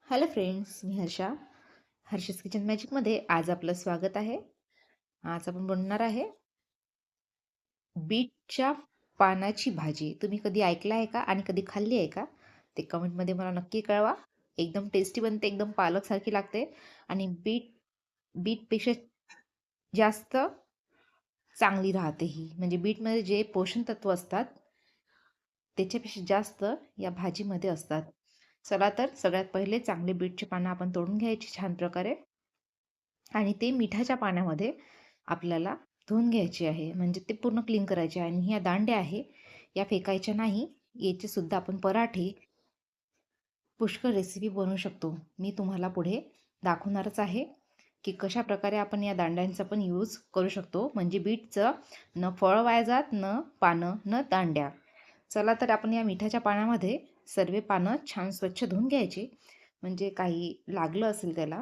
Hello friends, मी हर्षस kitchen मॅजिकमध्ये आज आपलं स्वागत आहे. आज आपण बनवणार आहे बीटच्या पानाची भाजी. तुम्ही कधी ऐकलं आहे का आणि कधी खाल्ली आहे का? ते कमेंटमध्ये मला नक्की कळवा. एकदम टेस्टी बनते, एकदम पालकसारखी लागते आणि बीटपेक्षा जास्त चांगली राहते ही. म्हणजे बीटमध्ये जे पोषण तत्व असतात त्याच्यापेक्षा जास्त या भाजीमध्ये असतात. चला तर सगळ्यात पहिले चांगले बीटचे पानं आपण तोडून घ्यायची छान प्रकारे आणि ते मिठाच्या पाण्यामध्ये आपल्याला धुवून घ्यायचे आहे. म्हणजे ते पूर्ण क्लीन करायचे आहे. आणि ह्या दांड्या आहे या फेकायच्या नाही. याचे सुद्धा आपण पराठे पुष्कळ रेसिपी बनवू शकतो. मी तुम्हाला पुढे दाखवणारच आहे की कशा प्रकारे आपण या दांड्यांचा पण यूज करू शकतो. म्हणजे बीटचं न फळ वाया जात, न पानं, न दांड्या. चला तर आपण या मिठाच्या पाण्यामध्ये सर्व पानं छान स्वच्छ धुवून घ्यायची. म्हणजे काही लागलं असेल त्याला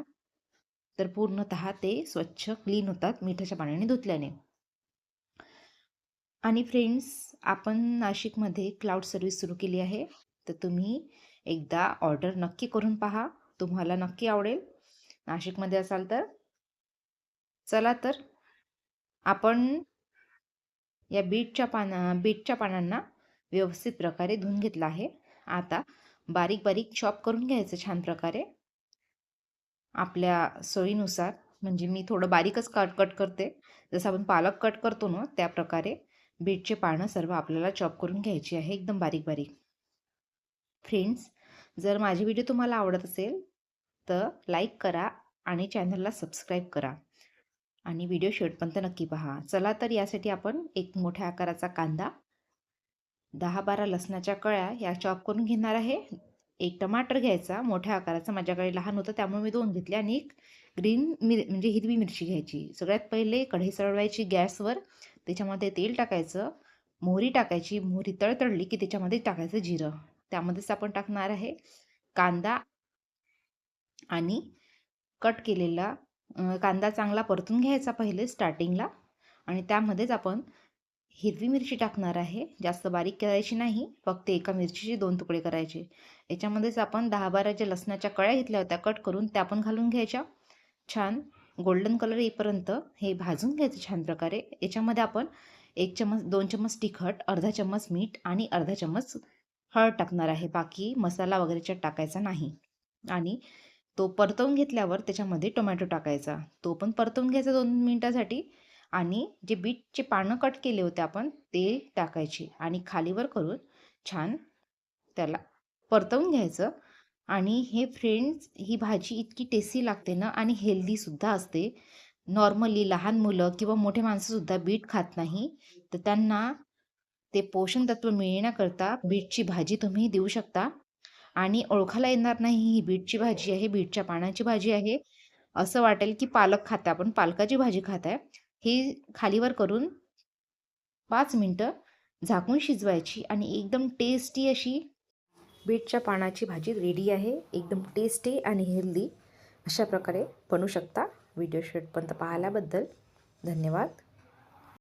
तर पूर्णतः ते स्वच्छ क्लीन होतात मिठाच्या पाण्याने धुतल्याने. आणि फ्रेंड्स, आपण नाशिकमध्ये क्लाउड सर्व्हिस सुरू केली आहे. तर तुम्ही एकदा ऑर्डर नक्की करून पहा. तुम्हाला नक्की आवडेल नाशिकमध्ये असाल तर. चला तर आपण या बीटच्या पानांना व्यवस्थित प्रकारे धुवून घेतलं आहे. आता बारीक बारीक चॉप करून घ्यायचं छान प्रकारे आपल्या सोयीनुसार. म्हणजे मी थोडं बारीकच कट करते. जसं आपण पालक कट करतो ना त्या प्रकारे बीटचे पानं सर्व आपल्याला चॉप करून घ्यायची आहे एकदम बारीक बारीक. फ्रेंड्स, जर माझी व्हिडिओ तुम्हाला आवडत असेल तर लाईक करा आणि चॅनलला सबस्क्राईब करा आणि व्हिडिओ शेवटपर्यंत नक्की पहा. चला तर यासाठी आपण एक मोठ्या आकाराचा कांदा, 10-12 लसणाच्या कळ्या या चॉप करून घेणार आहे. एक टमाटर घ्यायचा मोठ्या आकाराचा. माझ्याकडे लहान होतं त्यामुळे मी 2 घेतले. आणि एक म्हणजे हिरवी मिरची घ्यायची. सगळ्यात पहिले कढई चढवायची गॅसवर. त्याच्यामध्ये तेल टाकायचं, मोहरी टाकायची. मोहरी तळतळली की त्याच्यामध्ये टाकायचं जिरं. त्यामध्येच आपण टाकणार आहे कांदा आणि कट केलेला कांदा चांगला परतून घ्यायचा पहिले स्टार्टिंगला. आणि त्यामध्येच आपण हिरवी मिरची टाकणार आहे. जास्त बारीक करायची नाही, फक्त एका मिरचीचे 2 तुकडे करायचे. याच्यामध्येच आपण 10-12 ज्या लसणाच्या कळ्या घेतल्या होत्या कट करून त्या पण घालून घ्यायच्या. छान गोल्डन कलर येईपर्यंत हे भाजून घ्यायचं छान प्रकारे. याच्यामध्ये आपण 1 चम्मच 2 चम्मच तिखट, अर्धा चम्मच मीठ आणि अर्धा चम्मच हळद टाकणार आहे. बाकी मसाला वगैरेच्या टाकायचा नाही. आणि तो परतवून घेतल्यावर त्याच्यामध्ये टोमॅटो टाकायचा. तो पण परतवून घ्यायचा 2 मिनिटासाठी. आणि जे बीटचे पानं कट केले होते आपण ते टाकायचे आणि खालीवर करून छान त्याला परतवून घ्यायचं. आणि हे फ्रेंड्स, ही भाजी इतकी टेस्टी लागते ना आणि हेल्दीसुद्धा असते. नॉर्मली लहान मुलं किंवा मोठे माणसंसुद्धा बीट खात नाही, तर त्यांना ते पोषण तत्व मिळण्याकरता बीटची भाजी तुम्ही देऊ शकता. आणि ओळखायला येणार नाही ही बीटची भाजी आहे, बीटच्या पानाची भाजी आहे. असं वाटेल की पालक खाताय आपण, पालकाची भाजी खाताय. ही खालीवर करून 5 मिनटं झाकून शिजवायची आणि एकदम टेस्टी अशी बीटच्या पानाची भाजी रेडी आहे. एकदम टेस्टी आणि हेल्दी अशा प्रकारे बनवू शकता. व्हिडिओ शेवटपर्यंत पाहिल्याबद्दल धन्यवाद.